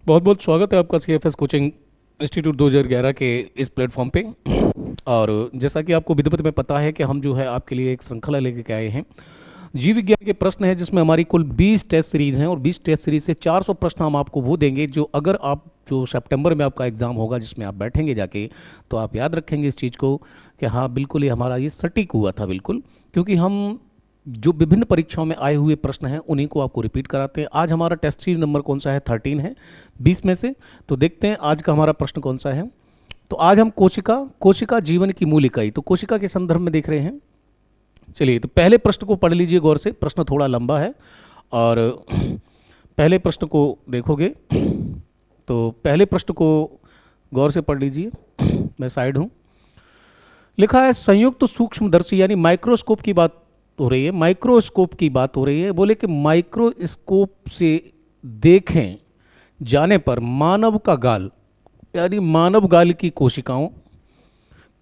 बहुत बहुत स्वागत है आपका CFS कोचिंग इंस्टीट्यूट 2011 के इस प्लेटफॉर्म पे। और जैसा कि आपको विधिवत में पता है कि हम जो है आपके लिए एक श्रृंखला लेकर के आए हैं। जीव विज्ञान के प्रश्न है जिसमें हमारी कुल 20 टेस्ट सीरीज हैं और 20 टेस्ट सीरीज से 400 प्रश्न हम आपको वो देंगे जो अगर आप जो सितंबर में आपका एग्ज़ाम होगा जिसमें आप बैठेंगे जाके तो आप याद रखेंगे इस चीज़ को कि हाँ बिल्कुल ये हमारा ये सटीक हुआ था बिल्कुल। क्योंकि हम जो विभिन्न परीक्षाओं में आए हुए प्रश्न हैं उन्हीं को आपको रिपीट कराते हैं। आज हमारा टेस्ट सीरीज नंबर कौन सा है? 13 है 20 में से। तो देखते हैं आज का हमारा प्रश्न कौन सा है। तो आज हम कोशिका कोशिका जीवन की मूल इकाई, तो कोशिका के संदर्भ में देख रहे हैं। चलिए तो पहले प्रश्न को पढ़ लीजिए गौर से, प्रश्न थोड़ा लंबा है और पहले प्रश्न को देखोगे तो पहले प्रश्न को गौर से पढ़ लीजिए। मैं साइड हूँ। लिखा है संयुक्त सूक्ष्मदर्शी यानी माइक्रोस्कोप की बात हो रही है, माइक्रोस्कोप की बात हो रही है। बोले कि माइक्रोस्कोप से देखें जाने पर मानव का गाल यानी मानव गाल की कोशिकाओं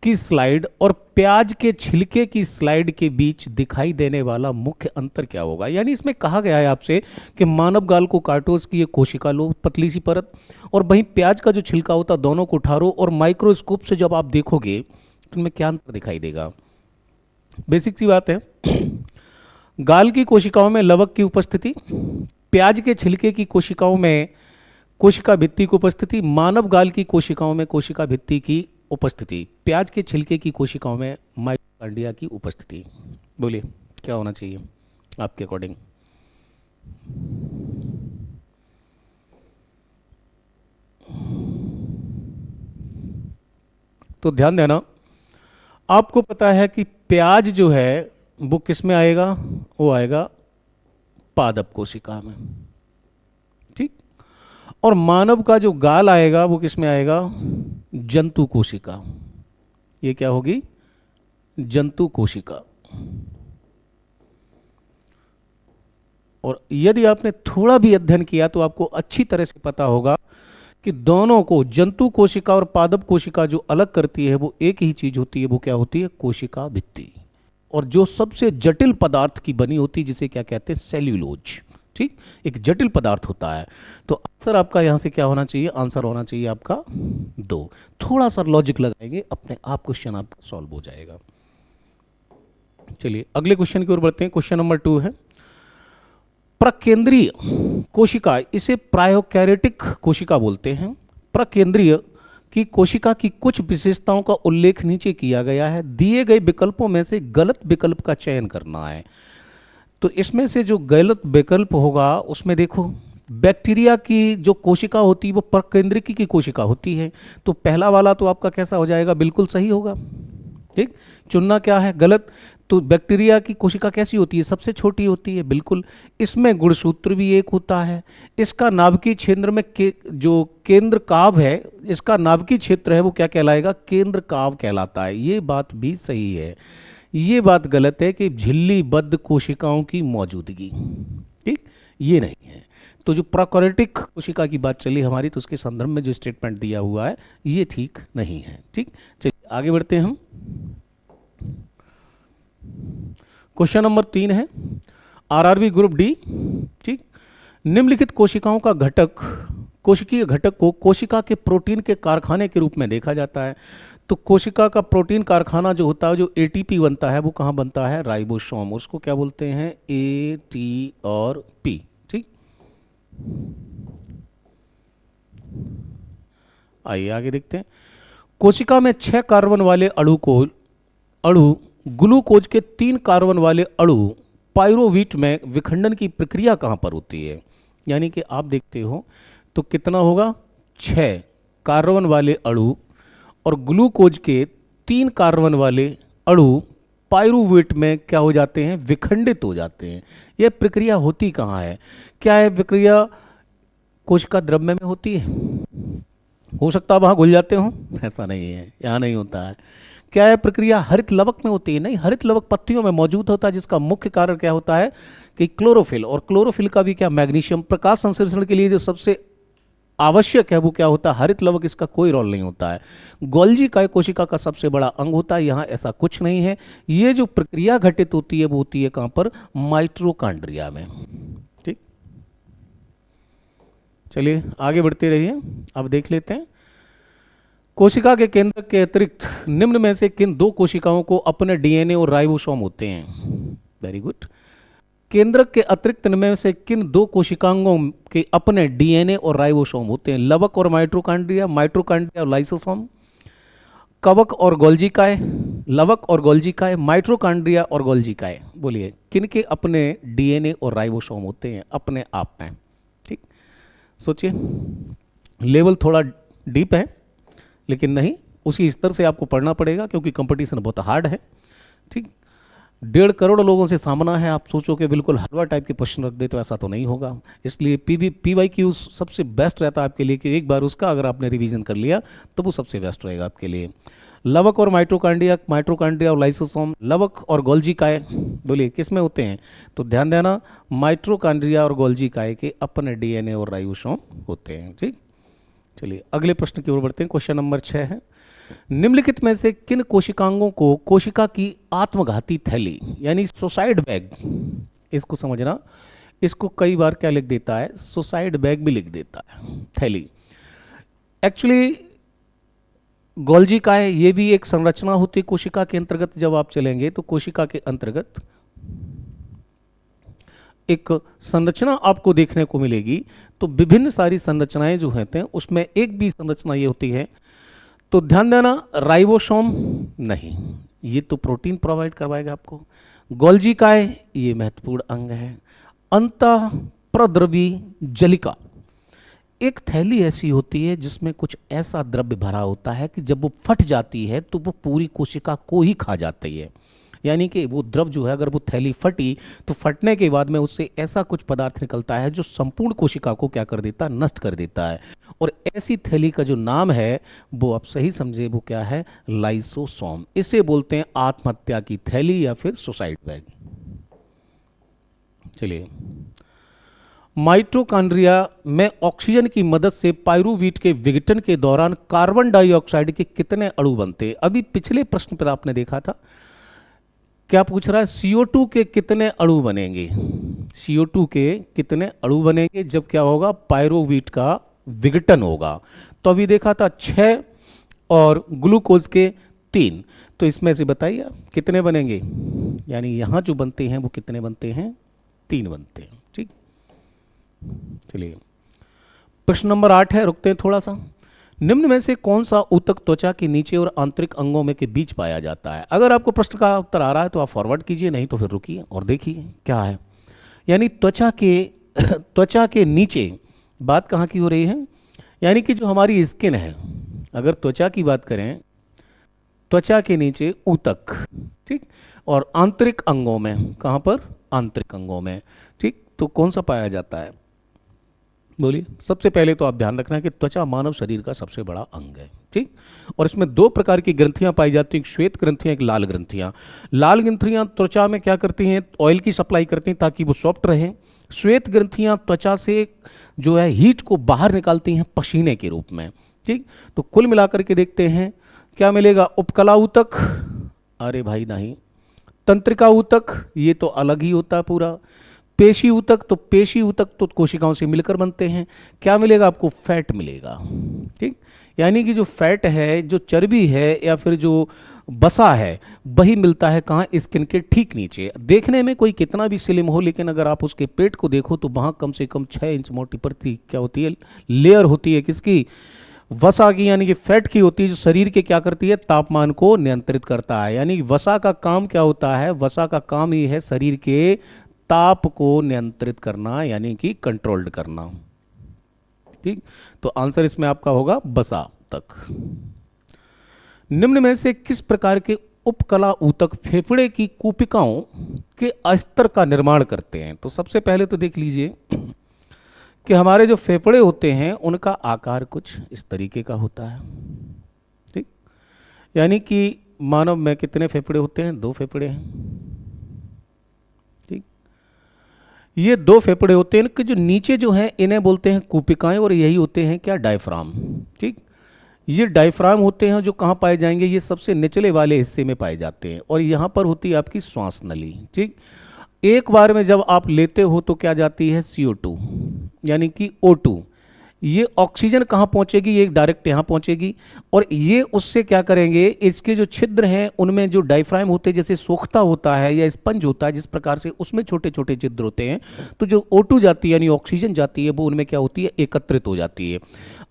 की स्लाइड और प्याज के छिलके की स्लाइड के बीच दिखाई देने वाला मुख्य अंतर क्या होगा। यानी इसमें कहा गया है आपसे कि मानव गाल को काटो, उसकी ये कोशिका लो पतली सी परत, और वहीं प्याज का जो छिलका होता है दोनों को उठारो और माइक्रोस्कोप से जब आप देखोगे तो इनमें क्या अंतर दिखाई देगा। बेसिक सी बात है। गाल की कोशिकाओं में लवक की उपस्थिति, प्याज के छिलके की कोशिकाओं में कोशिका भित्ति की उपस्थिति, मानव गाल की कोशिकाओं में कोशिका भित्ति की उपस्थिति, प्याज के छिलके की कोशिकाओं में माइटोकॉन्ड्रिया की उपस्थिति। बोलिए क्या होना चाहिए आपके अकॉर्डिंग? तो ध्यान देना, आपको पता है कि प्याज जो है वो किस में आएगा? वो आएगा पादप कोशिका में, ठीक। और मानव का जो गाल आएगा वो किस में आएगा? जंतु कोशिका। ये क्या होगी? जंतु कोशिका। और यदि आपने थोड़ा भी अध्ययन किया तो आपको अच्छी तरह से पता होगा कि दोनों को, जंतु कोशिका और पादप कोशिका जो अलग करती है वो एक ही चीज होती है। वो क्या होती है? कोशिका भित्ति। और जो सबसे जटिल पदार्थ की बनी होती है जिसे क्या कहते हैं? सेल्यूलोज, ठीक। एक जटिल पदार्थ होता है। तो आंसर आपका यहां से क्या होना चाहिए? आंसर होना चाहिए आपका 2। थोड़ा सा लॉजिक लगाएंगे अपने आप क्वेश्चन आपका सॉल्व हो जाएगा। चलिए अगले क्वेश्चन की ओर बढ़ते हैं। क्वेश्चन नंबर 2 है प्रकेंद्रीय कोशिका, इसे प्रायोकैरियोटिक कोशिका बोलते हैं। प्रकेंद्रीय की कोशिका की कुछ विशेषताओं का उल्लेख नीचे किया गया है। दिए गए विकल्पों में से गलत विकल्प का चयन करना है। तो इसमें से जो गलत विकल्प होगा उसमें देखो, बैक्टीरिया की जो कोशिका होती है वो प्रकेंद्रिकी की कोशिका होती है। तो पहला वाला तो आपका कैसा हो जाएगा? बिल्कुल सही होगा, ठीक। चुनना क्या है? गलत। तो बैक्टीरिया की कोशिका कैसी होती है? सबसे छोटी होती है, बिल्कुल। इसमें गुणसूत्र भी एक होता है। इसका नाभिकीय क्षेत्र में जो केंद्र काव है, इसका नाभिकीय क्षेत्र है वो क्या कहलाएगा? केंद्र काव कहलाता है। ये बात भी सही है। ये बात गलत है कि झिल्लीबद्ध कोशिकाओं की मौजूदगी, ठीक, ये नहीं है। तो जो प्रोकैरियोटिक कोशिका की बात चली हमारी, तो उसके संदर्भ में जो स्टेटमेंट दिया हुआ है ये ठीक नहीं है, ठीक। चलिए आगे बढ़ते हैं हम। क्वेश्चन नंबर 3 है आरआरबी ग्रुप डी, ठीक। निम्नलिखित कोशिकाओं का घटक, कोशिकीय घटक को कोशिका के प्रोटीन के कारखाने के रूप में देखा जाता है। तो कोशिका का प्रोटीन कारखाना जो होता है, जो एटीपी बनता है, वो कहाँ बनता है? राइबोसोम। उसको क्या बोलते हैं? ए टी और पी, ठीक। आइए आगे देखते हैं। कोशिका में 6 कार्बन वाले अणु ग्लूकोज के 3 कार्बन वाले अणु पाइरोवीट में विखंडन की प्रक्रिया कहाँ पर होती है? यानी कि आप देखते हो तो कितना होगा? 6 कार्बन वाले अणु और ग्लूकोज के 3 कार्बन वाले अणु पाइरुवेट में क्या हो जाते हैं? विखंडित हो जाते हैं। यह प्रक्रिया होती कहाँ है? क्या है प्रक्रिया? कोशिका द्रव्य में होती है। हो सकता है वहाँ घुल जाते हो, ऐसा नहीं है, यहाँ नहीं होता है। क्या है प्रक्रिया? हरित लवक में होती है। नहीं, हरित लवक पत्तियों में मौजूद होता है, जिसका मुख्य कारण क्या होता है कि क्लोरोफिल। और क्लोरोफिल का भी क्या? मैग्नीशियम। प्रकाश संश्लेषण के लिए जो सबसे आवश्यक है वो क्या होता है? हरित लवक। इसका कोई रोल नहीं होता है। गोल्जी काय कोशिका का सबसे बड़ा अंग होता है। यहाँ ऐसा कुछ नहीं है। ये जो प्रक्रिया घटित होती है वो होती है कहाँ पर? माइटोकॉन्ड्रिया में, ठीक। चलिए आगे बढ़ते रहिए। अब देख लेते हैं कोशिका के केंद्र के अतिरिक्त निम्न में से किन दो कोशिकाओं को अपने डीएनए और राइबोसोम होते हैं। Very good. केंद्रक के अतिरिक्त इनमें से किन दो कोशिकाओं के अपने डीएनए और राइबोसोम होते हैं। लवक और माइटोकॉन्ड्रिया, माइटोकॉन्ड्रिया और लाइसोसोम, कवक और गोल्जी काय, लवक और गोल्जी काय, माइटोकॉन्ड्रिया और गोल्जी काय। बोलिए किन के अपने डीएनए और राइबोसोम होते हैं अपने आप में। ठीक, सोचिए। लेवल थोड़ा डीप है लेकिन नहीं, उसी स्तर से आपको पढ़ना पड़ेगा क्योंकि कंपटीशन बहुत हार्ड है। ठीक, 1.5 करोड़ लोगों से सामना है। आप सोचो कि बिल्कुल हलवा टाइप के क्वेश्चन रख दे तो ऐसा तो नहीं होगा। इसलिए PYQ सबसे बेस्ट रहता है आपके लिए कि एक बार उसका अगर आपने रिवीजन कर लिया तो वो सबसे बेस्ट रहेगा आपके लिए। लवक और माइटोकॉन्ड्रिया, माइटोकॉन्ड्रिया और लाइसोसोम, लवक और गोल्जी काय, बोलिए किस में होते हैं। तो ध्यान देना, माइटोकॉन्ड्रिया और गोल्जी काय के अपने डीएनए और राइबोसोम होते हैं। ठीक, चलिए अगले प्रश्न की ओर बढ़ते हैं। क्वेश्चन नंबर 6 है, निम्नलिखित में से किन कोशिकांगों को कोशिका की आत्मघाती थैली यानी सुसाइड बैग, इसको समझना, इसको कई बार क्या लिख देता है, सुसाइड बैग भी लिख देता है, थैली। एक्चुअली गोल्जी काय ये भी एक संरचना होती है कोशिका के अंतर्गत। जब आप चलेंगे तो कोशिका के अंतर्गत एक संरचना आपको देखने को मिलेगी। तो विभिन्न सारी संरचनाएं जो होते हैं उसमें एक भी संरचना ये होती है, तो ध्यान देना राइबोसोम नहीं, ये तो प्रोटीन प्रोवाइड करवाएगा आपको। गोल्जी काय ये महत्वपूर्ण अंग है। अंतः प्रद्रवी जलिका, एक थैली ऐसी होती है जिसमें कुछ ऐसा द्रव्य भरा होता है कि जब वो फट जाती है तो वो पूरी कोशिका को ही खा जाती है। यानी कि वो द्रव जो है, अगर वो थैली फटी तो फटने के बाद में उससे ऐसा कुछ पदार्थ निकलता है जो संपूर्ण कोशिका को क्या कर देता है, नष्ट कर देता है। और ऐसी थैली का जो नाम है वो आप सही समझे, वो क्या है, लाइसोसोम। इसे बोलते हैं आत्महत्या की थैली या फिर सुसाइड बैग। चलिए, माइटोकॉन्ड्रिया में ऑक्सीजन की मदद से पाइरूवीट के विघटन के दौरान कार्बन डाइऑक्साइड के कितने अणु बनते। अभी पिछले प्रश्न पर आपने देखा था, क्या पूछ रहा है, CO2 के कितने अणु बनेंगे, CO2 के कितने अणु बनेंगे जब क्या होगा, पाइरूवीट का विघटन होगा। तो अभी देखा था 6 और ग्लूकोज के 3। तो इसमें से बताइए कितने बनेंगे, यानी यहां जो बनते हैं वो कितने बनते हैं, 3 बनते हैं। ठीक, चलिए प्रश्न नंबर 8 है, रुकते हैं थोड़ा सा। निम्न में से कौन सा ऊतक त्वचा के नीचे और आंतरिक अंगों में के बीच पाया जाता है। अगर आपको प्रश्न का उत्तर आ रहा है तो आप फॉरवर्ड कीजिए, नहीं तो फिर रुकिए और देखिए क्या है। यानी त्वचा के नीचे बात कहाँ की हो रही है, यानी कि जो हमारी स्किन है, अगर त्वचा की बात करें, त्वचा के नीचे ऊतक, ठीक, और आंतरिक अंगों में, कहाँ पर, आंतरिक अंगों में। ठीक, तो कौन सा पाया जाता है, बोलिए। सबसे पहले तो आप ध्यान रखना है कि त्वचा मानव शरीर का सबसे बड़ा अंग है। ठीक, और इसमें 2 प्रकार की ग्रंथियां पाई जाती हैं, एक श्वेत ग्रंथियां, एक लाल ग्रंथियां। लाल ग्रंथियां त्वचा में क्या करती हैं, ऑयल की सप्लाई करती हैं ताकि वो सॉफ्ट रहे। श्वेत ग्रंथियां त्वचा से जो है हीट को बाहर निकालती हैं पसीने के रूप में। ठीक, तो कुल मिलाकर के देखते हैं क्या मिलेगा, उपकला ऊतक, अरे भाई नहीं, तंत्रिका ऊतक ये तो अलग ही होता है पूरा, पेशी ऊतक, तो पेशी ऊतक तो कोशिकाओं से मिलकर बनते हैं। क्या मिलेगा आपको, फैट मिलेगा। ठीक, यानी कि जो फैट है, जो चर्बी है या फिर जो बसा है, वही मिलता है कहाँ, स्किन के ठीक नीचे। देखने में कोई कितना भी स्लिम हो, लेकिन अगर आप उसके पेट को देखो तो वहाँ कम से कम 6 इंच मोटी परती क्या होती है, लेयर होती है, किसकी, वसा की, यानी कि फैट की होती है, जो शरीर के क्या करती है, तापमान को नियंत्रित करता है। यानी वसा का काम क्या होता है, वसा का काम ही है शरीर के ताप को नियंत्रित करना, यानी कि कंट्रोल्ड करना। ठीक, तो आंसर इसमें आपका होगा वसा तक। निम्न में से किस प्रकार के उपकला ऊतक फेफड़े की कूपिकाओं के अस्तर का निर्माण करते हैं। तो सबसे पहले तो देख लीजिए कि हमारे जो फेफड़े होते हैं उनका आकार कुछ इस तरीके का होता है। ठीक, यानी कि मानव में कितने फेफड़े होते हैं, 2 फेफड़े हैं। ठीक, ये 2 फेफड़े होते हैं, इनके जो नीचे जो हैं इन्हें बोलते हैं कूपिकाएं, और यही होते हैं क्या, डायफ्राम। ठीक, ये डायफ्राम होते हैं जो कहाँ पाए जाएंगे, ये सबसे निचले वाले हिस्से में पाए जाते हैं, और यहाँ पर होती है आपकी श्वास नली। ठीक, एक बार में जब आप लेते हो तो क्या जाती है, CO2 यानी कि O2, ये ऑक्सीजन कहाँ पहुंचेगी, ये डायरेक्ट यहाँ पहुंचेगी, और ये उससे क्या करेंगे, इसके जो छिद्र हैं उनमें जो डायफ्राम होते हैं, जैसे सोख्ता होता है या स्पंज होता है जिस प्रकार से, उसमें छोटे छोटे छिद्र होते हैं, तो जो O2 जाती है यानी ऑक्सीजन जाती है वो उनमें क्या होती है, एकत्रित हो जाती है।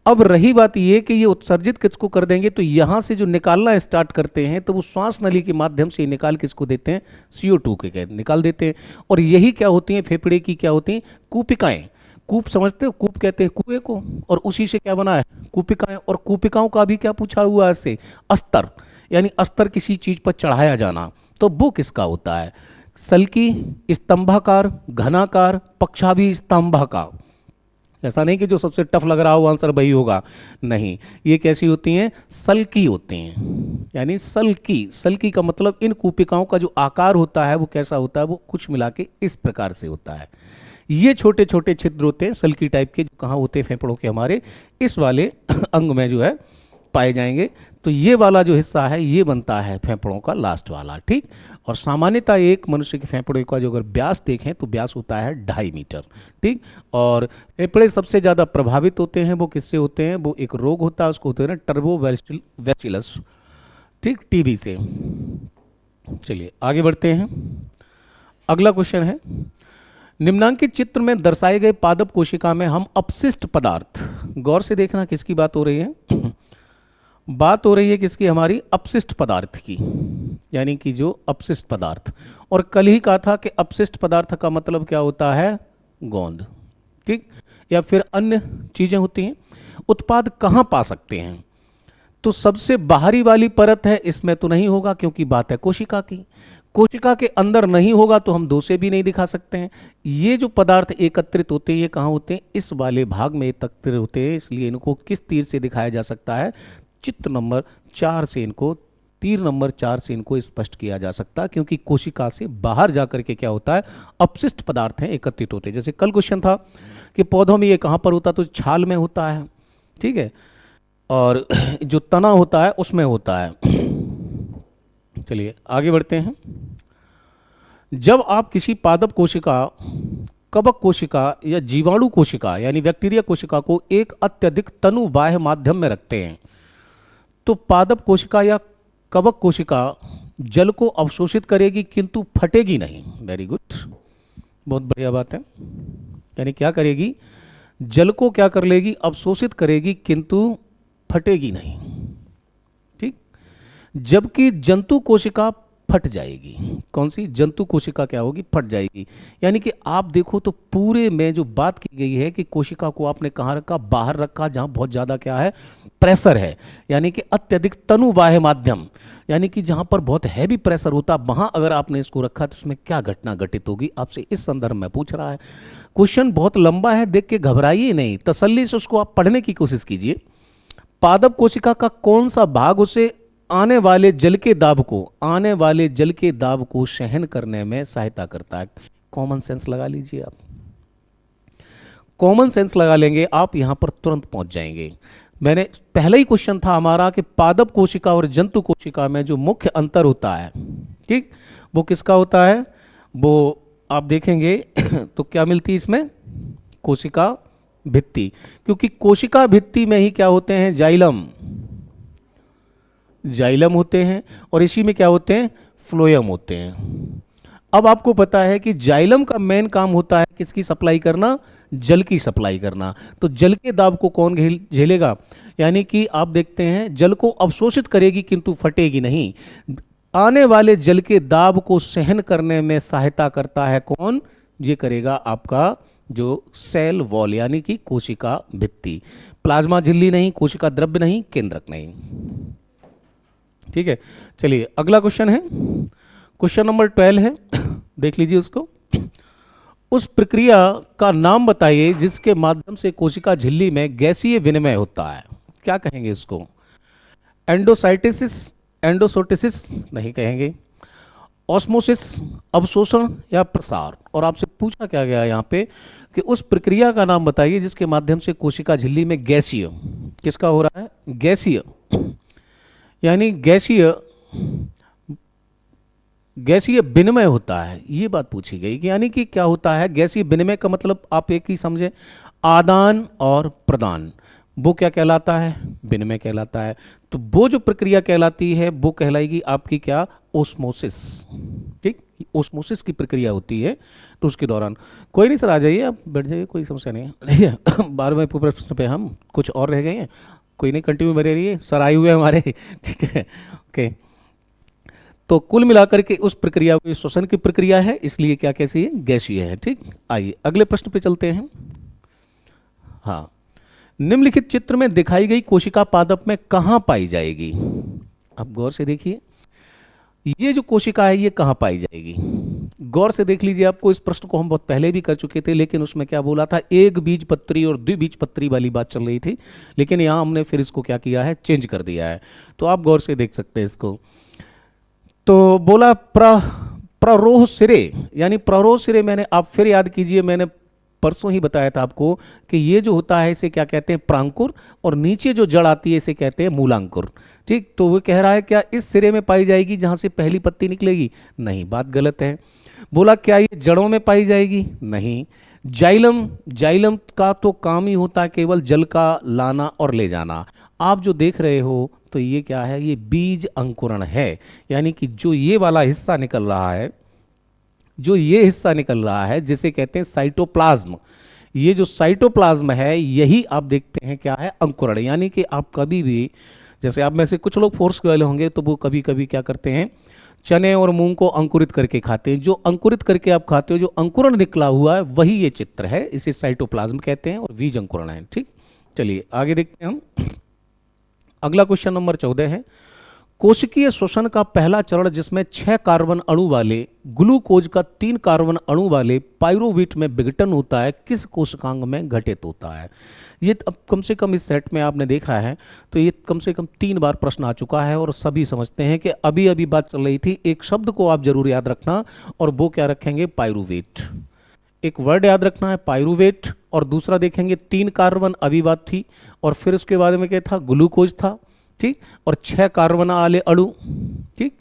अब रही बात ये कि ये उत्सर्जित किसको कर देंगे, तो यहाँ से जो निकालना स्टार्ट करते हैं तो वो श्वास नली के माध्यम से निकाल किसको देते हैं, CO2 के निकाल देते हैं। और यही क्या होती हैं, फेफड़े की क्या होती हैं, कूपिकाएं। कूप समझते हो, कूप कहते हैं कुएं को, और उसी से क्या बना है, कूपिकाएं। और कूपिकाओं का भी क्या पूछा हुआ है इससे, अस्तर, यानी अस्तर किसी चीज पर चढ़ाया जाना, तो वो किसका होता है, सल्की, स्तंभाकार, घनाकार, पक्षाभी स्तंभाकार। ऐसा नहीं कि जो सबसे टफ लग रहा हो आंसर वही होगा, नहीं, ये कैसी होती हैं, सल्की होती हैं, यानी सल्की। सल्की का मतलब इन कूपिकाओं का जो आकार होता है वो कैसा होता है, वो कुछ मिला के इस प्रकार से होता है। ये छोटे छोटे छिद्र होते हैं सल्की टाइप के, जो कहाँ होते हैं, फेफड़ों के हमारे इस वाले अंग में जो है पाए जाएंगे। तो ये वाला जो हिस्सा है ये बनता है फेफड़ों का लास्ट वाला, ठीक। और सामान्यतः एक मनुष्य के फेफड़े का जो अगर व्यास देखें तो व्यास होता है 2.5 मीटर, ठीक। और फेफड़े सबसे ज़्यादा प्रभावित होते हैं वो किससे होते हैं, वो एक रोग होता है उसको होते हैं ना टर्बोवैक्यूलस, ठीक, टीबी से। चलिए आगे बढ़ते हैं। अगला क्वेश्चन है, निम्नांकित चित्र में दर्शाए गए पादप कोशिका में हम अपशिष्ट पदार्थ, गौर से देखना किसकी बात हो रही है, बात हो रही है किसकी, हमारी अपशिष्ट पदार्थ की, यानी कि जो अपशिष्ट पदार्थ। और कल ही कहा था कि अपशिष्ट पदार्थ का मतलब क्या होता है, गोंद, ठीक, या फिर अन्य चीजें होती हैं। उत्पाद कहाँ पा सकते हैं, तो सबसे बाहरी वाली परत है, इसमें तो नहीं होगा क्योंकि बात है कोशिका की। कोशिका के अंदर नहीं होगा तो हम 2 से भी नहीं दिखा सकते हैं। ये जो पदार्थ एकत्रित होते हैं ये कहाँ होते हैं, इस वाले भाग में एकत्रित होते हैं, इसलिए इनको किस तीर से दिखाया जा सकता है, चित्र नंबर 4 से, इनको तीर नंबर 4 से इनको स्पष्ट किया जा सकता है, क्योंकि कोशिका से बाहर जाकर के क्या होता है, अपशिष्ट पदार्थ हैं एकत्रित होते हैं। जैसे कल क्वेश्चन था कि पौधों में ये कहाँ पर होता है, तो छाल में होता है, ठीक है, और जो तना होता है उसमें होता है। चलिए आगे बढ़ते हैं। जब आप किसी पादप कोशिका, कवक कोशिका या जीवाणु कोशिका यानी बैक्टीरिया कोशिका को एक अत्यधिक तनु बाह्य माध्यम में रखते हैं तो पादप कोशिका या कवक कोशिका जल को अवशोषित करेगी किंतु फटेगी नहीं। वेरी गुड, बहुत बढ़िया बात है। यानी क्या करेगी, जल को क्या कर लेगी, अवशोषित करेगी किंतु फटेगी नहीं, ठीक। जबकि जंतु कोशिका फट जाएगी। कौन सी, जंतु कोशिका क्या होगी, फट जाएगी। यानी कि आप देखो तो पूरे में जो बात की गई है कि कोशिका को आपने कहाँ रखा, बाहर रखा, जहाँ बहुत ज़्यादा क्या है, प्रेशर है, यानी कि अत्यधिक तनु बाह्य माध्यम, यानी कि जहाँ पर बहुत हैवी प्रेशर होता है, वहाँ अगर आपने इसको रखा तो उसमें क्या घटना घटित होगी, आपसे इस संदर्भ में पूछ रहा है। क्वेश्चन बहुत लंबा है, देख के घबराइए नहीं, तसल्ली से उसको आप पढ़ने की कोशिश कीजिए। पादप कोशिका का कौन सा भाग उसे आने वाले जल के दाब को सहन करने में सहायता करता है। कॉमन सेंस लगा लीजिए आप, कॉमन सेंस लगा लेंगे आप, यहां पर तुरंत पहुंच जाएंगे। मैंने पहला ही क्वेश्चन था हमारा कि पादप कोशिका और जंतु कोशिका में जो मुख्य अंतर होता है, ठीक, वो किसका होता है, वो आप देखेंगे तो क्या मिलती है इसमें, कोशिका भित्ति, क्योंकि कोशिका भित्ति में ही क्या होते हैं, जाइलम होते हैं, और इसी में क्या होते हैं, फ्लोएम होते हैं। अब आपको पता है कि जाइलम का मेन काम होता है किसकी सप्लाई करना, जल की सप्लाई करना। तो जल के दाब को कौन झेलेगा, यानी कि आप देखते हैं जल को अवशोषित करेगी किंतु फटेगी नहीं। आने वाले जल के दाब को सहन करने में सहायता करता है कौन, ये करेगा आपका जो सेल वॉल, यानी कि कोशिका भित्ति। प्लाज्मा झिल्ली नहीं, कोशिका द्रव्य नहीं, केंद्रक नहीं, ठीक है। चलिए अगला क्वेश्चन है, क्वेश्चन नंबर 12 है, देख लीजिए उसको। उस प्रक्रिया का नाम बताइए जिसके माध्यम से कोशिका झिल्ली में गैसीय विनिमय होता है। क्या कहेंगे इसको, एंडोसाइटिस, एंडोसोटिसिस नहीं कहेंगे, ऑस्मोसिस, अवशोषण या प्रसार। और आपसे पूछा क्या गया यहाँ पे कि उस प्रक्रिया का नाम बताइए जिसके माध्यम से कोशिका झिल्ली में गैसीय, किसका हो रहा है, गैसीय, यानी गैसीय विनिमय होता है। ये बात पूछी गई कि यानी कि क्या होता है गैसीय विनिमय का मतलब, आप एक ही समझे, आदान और प्रदान, वो क्या कहलाता है? विनिमय कहलाता है। तो वो जो प्रक्रिया कहलाती है वो कहलाएगी आपकी क्या? ओस्मोसिस। ठीक, ओस्मोसिस की प्रक्रिया होती है। तो उसके दौरान कोई नहीं सर, आ जाइए, आप बैठ जाइए, कोई समस्या नहीं है। 12वें प्रश्न पे हम कुछ और रह गए हैं, कोई नहीं, कंटिन्यू बने रहिए, सर आए हुए हैं हमारे। ठीक है, ओके। तो कुल मिलाकर के उस प्रक्रिया को श्वसन की प्रक्रिया है, इसलिए क्या कैसी है? गैसीय है। ठीक, आइए अगले प्रश्न पे चलते हैं। हाँ, निम्नलिखित चित्र में दिखाई गई कोशिका पादप में कहाँ पाई जाएगी? अब गौर से देखिए, ये जो कोशिका है ये कहाँ पाई जाएगी? गौर से देख लीजिए। आपको इस प्रश्न को हम बहुत पहले भी कर चुके थे, लेकिन उसमें क्या बोला था? एक बीजपत्री और द्विबीजपत्री वाली बात चल रही थी, लेकिन यहाँ हमने फिर इसको क्या किया है? चेंज कर दिया है। तो आप गौर से देख सकते हैं इसको। तो बोला प्ररोह सिरे, यानी प्ररोह सिरे, मैंने, आप फिर याद कीजिए, मैंने परसों ही बताया था आपको कि ये जो होता है इसे क्या कहते हैं? प्रांकुर, और नीचे जो जड़ आती है इसे कहते हैं मूलांकुर। ठीक, तो वो कह रहा है क्या इस सिरे में पाई जाएगी जहां से पहली पत्ती निकलेगी? नहीं, बात गलत है। बोला क्या ये जड़ों में पाई जाएगी? नहीं। जाइलम, जाइलम का तो काम ही होता है केवल जल का लाना और ले जाना। आप जो देख रहे हो तो ये क्या है? ये बीज अंकुरण है, यानी कि जो ये वाला हिस्सा निकल रहा है, जो ये हिस्सा निकल रहा है जिसे कहते हैं साइटोप्लाज्म, ये जो साइटोप्लाज्म है यही आप देखते हैं क्या है? अंकुरण। यानी कि आप कभी भी, जैसे आप में से कुछ लोग फोर्स वाले होंगे तो वो कभी कभी क्या करते हैं? चने और मूंग को अंकुरित करके खाते हैं। जो अंकुरित करके आप खाते हो, जो अंकुरण निकला हुआ है, वही ये चित्र है, इसे साइटोप्लाज्म कहते हैं और बीज अंकुरण है। ठीक, चलिए आगे देखते हैं हम। अगला क्वेश्चन नंबर 14 है, कोशिकीय श्वसन का पहला चरण जिसमें 6 कार्बन अणु वाले ग्लूकोज का 3 कार्बन अणु वाले पाइरुवेट में विघटन होता है, किस कोशिकांग में घटित होता है? ये अब कम से कम इस सेट में आपने देखा है तो ये कम से कम 3 बार प्रश्न आ चुका है और सभी समझते हैं कि अभी अभी बात चल रही थी। एक शब्द को आप जरूर याद रखना, और वो क्या रखेंगे? पाइरुवेट। एक वर्ड याद रखना है पाइरुवेट, और दूसरा देखेंगे 3 कार्बन, अभी बात थी, और फिर उसके बाद में क्या था? ग्लूकोज था। ठीक, और 6 कार्बन वाले अणु। ठीक,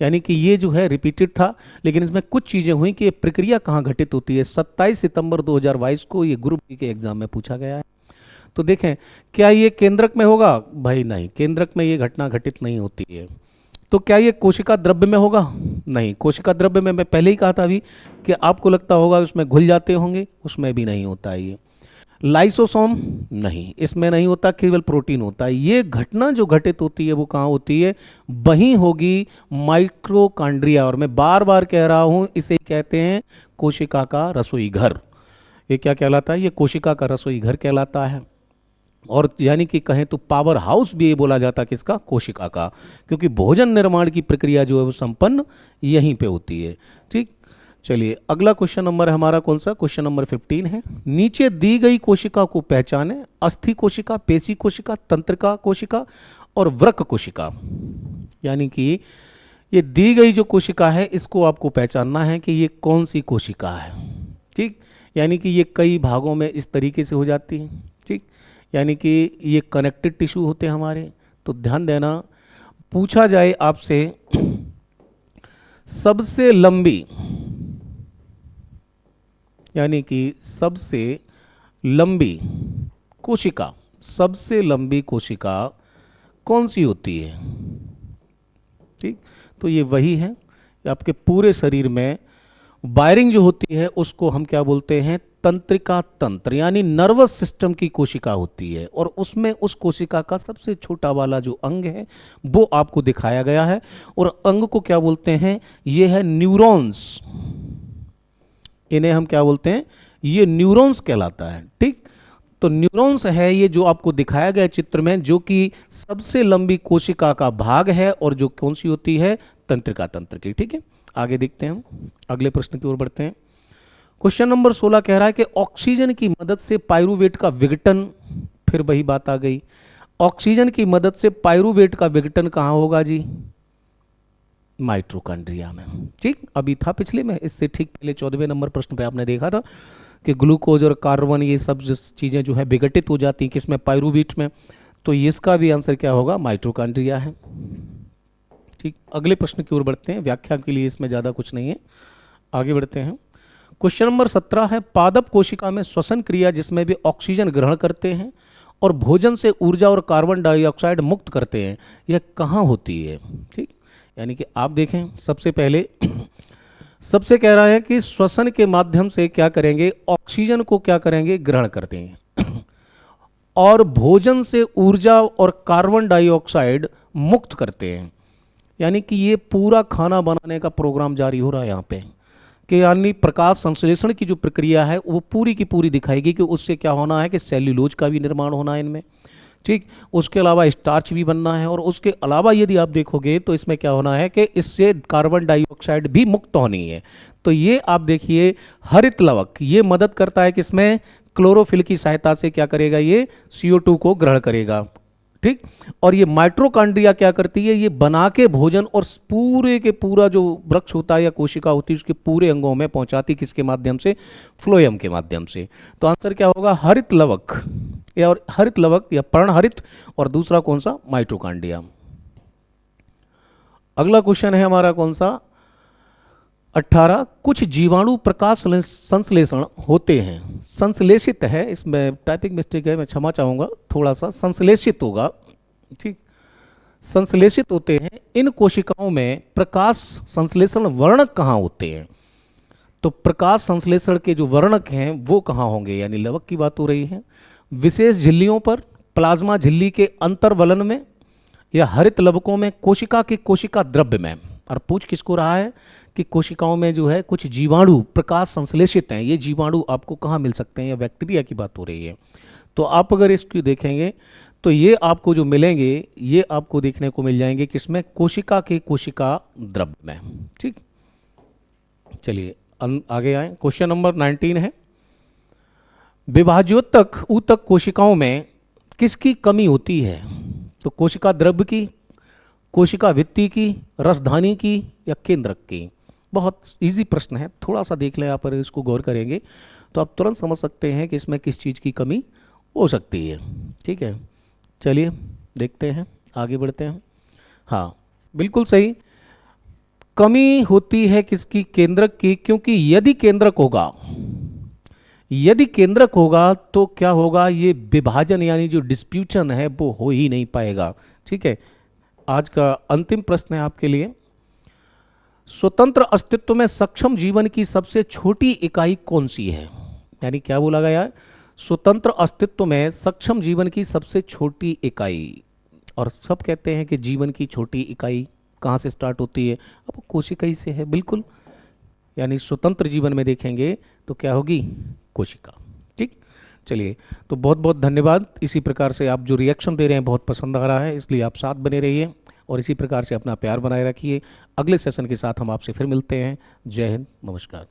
यानी कि ये जो है रिपीटेड था, लेकिन इसमें कुछ चीजें हुई कि ये प्रक्रिया कहाँ घटित होती है। 27 सितंबर 2022 को ये ग्रुप डी के एग्जाम में पूछा गया है। तो देखें, क्या ये केंद्रक में होगा? भाई नहीं, केंद्रक में ये घटना घटित नहीं होती है। तो क्या ये कोशिका द्रव्य में होगा? नहीं, कोशिका द्रव्य में मैं पहले ही कहा था अभी कि आपको लगता होगा उसमें घुल जाते होंगे, उसमें भी नहीं होता है ये। लाइसोसोम नहीं, इसमें नहीं होता, केवल प्रोटीन होता है। ये घटना जो घटित होती है वो कहाँ होती है? वहीं होगी माइक्रोकांड्रिया, और मैं बार बार कह रहा हूं इसे कहते हैं कोशिका का रसोई घर। ये क्या कहलाता है? ये कोशिका का रसोई घर कहलाता है। और यानी कि कहें तो पावर हाउस भी ये बोला जाता है किसका? कोशिका का, क्योंकि भोजन निर्माण की प्रक्रिया जो है वो संपन्न यहीं पे होती है। ठीक, चलिए अगला क्वेश्चन नंबर है हमारा कौन सा? क्वेश्चन नंबर 15 है, नीचे दी गई कोशिका को पहचाने, अस्थि कोशिका, पेशी कोशिका, तंत्रिका कोशिका और वृक्क कोशिका। यानी कि ये दी गई जो कोशिका है इसको आपको पहचानना है कि ये कौन सी कोशिका है। ठीक, यानी कि ये कई भागों में इस तरीके से हो जाती है। ठीक, यानी कि ये कनेक्टेड टिश्यू होते हैं हमारे। तो ध्यान देना, पूछा जाए आपसे सबसे लंबी, यानी कि सबसे लंबी कोशिका, सबसे लंबी कोशिका कौन सी होती है? ठीक, तो ये वही है। आपके पूरे शरीर में वायरिंग जो होती है उसको हम क्या बोलते हैं? तंत्रिका तंत्र, यानी नर्वस सिस्टम की कोशिका होती है, और उसमें उस कोशिका का सबसे छोटा वाला जो अंग है वो आपको दिखाया गया है, और अंग को क्या बोलते हैं? ये है न्यूरॉन्स। इन्हें हम क्या बोलते हैं? ये न्यूरॉन्स कहलाता है। ठीक, तो न्यूरॉन्स है ये जो आपको दिखाया गया चित्र में, जो कि सबसे लंबी कोशिका का भाग है, और जो कौन सी होती है? तंत्रिका तंत्र की। ठीक है, आगे देखते हैं हम, अगले प्रश्न की ओर बढ़ते हैं। क्वेश्चन नंबर 16 कह रहा है कि ऑक्सीजन की मदद से पाइरुवेट का विघटन, फिर वही बात आ गई, ऑक्सीजन की मदद से पाइरुवेट का विघटन कहाँ होगा जी? माइटोकॉन्ड्रिया में। ठीक, अभी था पिछले में, इससे ठीक पहले 14वें नंबर प्रश्न पे आपने देखा था कि ग्लूकोज और कार्बन ये सब चीज़ें जो है विघटित हो जाती हैं किसमें? पाइरुवेट में। तो इसका भी आंसर क्या होगा? माइटोकॉन्ड्रिया है। ठीक, अगले प्रश्न की ओर बढ़ते हैं, व्याख्या के लिए इसमें ज़्यादा कुछ नहीं है, आगे बढ़ते हैं। क्वेश्चन नंबर 17 है, पादप कोशिका में श्वसन क्रिया जिसमें भी ऑक्सीजन ग्रहण करते हैं और भोजन से ऊर्जा और कार्बन डाइऑक्साइड मुक्त करते हैं, यह कहाँ होती है? ठीक, यानी कि आप देखें, सबसे पहले सबसे कह रहा है कि श्वसन के माध्यम से क्या करेंगे, ऑक्सीजन को क्या करेंगे, ग्रहण करते हैं और भोजन से ऊर्जा और कार्बन डाइऑक्साइड मुक्त करते हैं। यानी कि ये पूरा खाना बनाने का प्रोग्राम जारी हो रहा है यहाँ पे, कि यानी प्रकाश संश्लेषण की जो प्रक्रिया है वो पूरी की पूरी दिखाएगी कि उससे क्या होना है कि सेल्यूलोज का भी निर्माण होना है इनमें, ठीक, उसके अलावा स्टार्च भी बनना है, और उसके अलावा यदि आप देखोगे तो इसमें क्या होना है कि इससे कार्बन डाइऑक्साइड भी मुक्त होनी है। तो ये आप देखिए हरित लवक ये मदद करता है, किसमें, क्लोरोफिल की सहायता से क्या करेगा, ये CO2 को ग्रहण करेगा, ठीक। और ये माइट्रोकांड्रिया क्या करती है, ये बना के भोजन और पूरे के पूरा जो वृक्ष होता है या कोशिका होती है उसके पूरे अंगों में पहुंचाती, किसके माध्यम से, फ्लोएम के माध्यम से। तो आंसर क्या होगा, हरित लवक, या और हरित लवक या पर्णहरित, और दूसरा कौन सा, माइट्रोकांड्रिया। अगला क्वेश्चन है हमारा कौन सा, 18, कुछ जीवाणु प्रकाश संश्लेषण होते हैं, संश्लेषित है, इसमें टाइपिंग मिस्टेक है, मैं क्षमा चाहूँगा, थोड़ा सा संश्लेषित होगा, ठीक, संश्लेषित होते हैं, इन कोशिकाओं में प्रकाश संश्लेषण वर्णक कहाँ होते हैं? तो प्रकाश संश्लेषण के जो वर्णक हैं वो कहाँ होंगे, यानी लवक की बात हो रही है, विशेष झिल्लियों पर, प्लाज्मा झिल्ली के अंतर्वलन में, या हरित लवकों में, कोशिका के कोशिका द्रव्य में। और पूछ किसको रहा है कि कोशिकाओं में जो है कुछ जीवाणु प्रकाश संश्लेषित हैं, ये जीवाणु आपको कहाँ मिल सकते हैं, या बैक्टीरिया की बात हो रही है। तो आप अगर इसको देखेंगे तो ये आपको जो मिलेंगे, ये आपको देखने को मिल जाएंगे किसमें, कोशिका के कोशिका द्रव्य में, ठीक। चलिए आगे आए, क्वेश्चन नंबर 19 है, विभाज्योतक ऊतक कोशिकाओं में किसकी कमी होती है? तो कोशिका द्रव्य की, कोशिका भित्ति की, रसधानी की, या केंद्रक की? बहुत इजी प्रश्न है, थोड़ा सा देख लें, आप पर इसको गौर करेंगे तो आप तुरंत समझ सकते हैं कि इसमें किस चीज़ की कमी हो सकती है, ठीक है। चलिए देखते हैं, आगे बढ़ते हैं। हाँ बिल्कुल सही, कमी होती है किसकी, केंद्रक की, क्योंकि यदि केंद्रक होगा, यदि केंद्रक होगा तो क्या होगा, ये विभाजन यानी जो डिस्प्यूशन है वो हो ही नहीं पाएगा, ठीक है। आज का अंतिम प्रश्न है आपके लिए, स्वतंत्र अस्तित्व में सक्षम जीवन की सबसे छोटी इकाई कौन सी है? यानी क्या बोला गया है, स्वतंत्र अस्तित्व में सक्षम जीवन की सबसे छोटी इकाई, और सब कहते हैं कि जीवन की छोटी इकाई कहाँ से स्टार्ट होती है, अब वो कोशिका ही से है, बिल्कुल। यानी स्वतंत्र जीवन में देखेंगे तो क्या होगी, कोशिका, ठीक। चलिए, तो बहुत बहुत धन्यवाद। इसी प्रकार से आप जो रिएक्शन दे रहे हैं बहुत पसंद आ रहा है, इसलिए आप साथ बने रहिए और इसी प्रकार से अपना प्यार बनाए रखिए। अगले सेशन के साथ हम आपसे फिर मिलते हैं। जय हिंद, नमस्कार।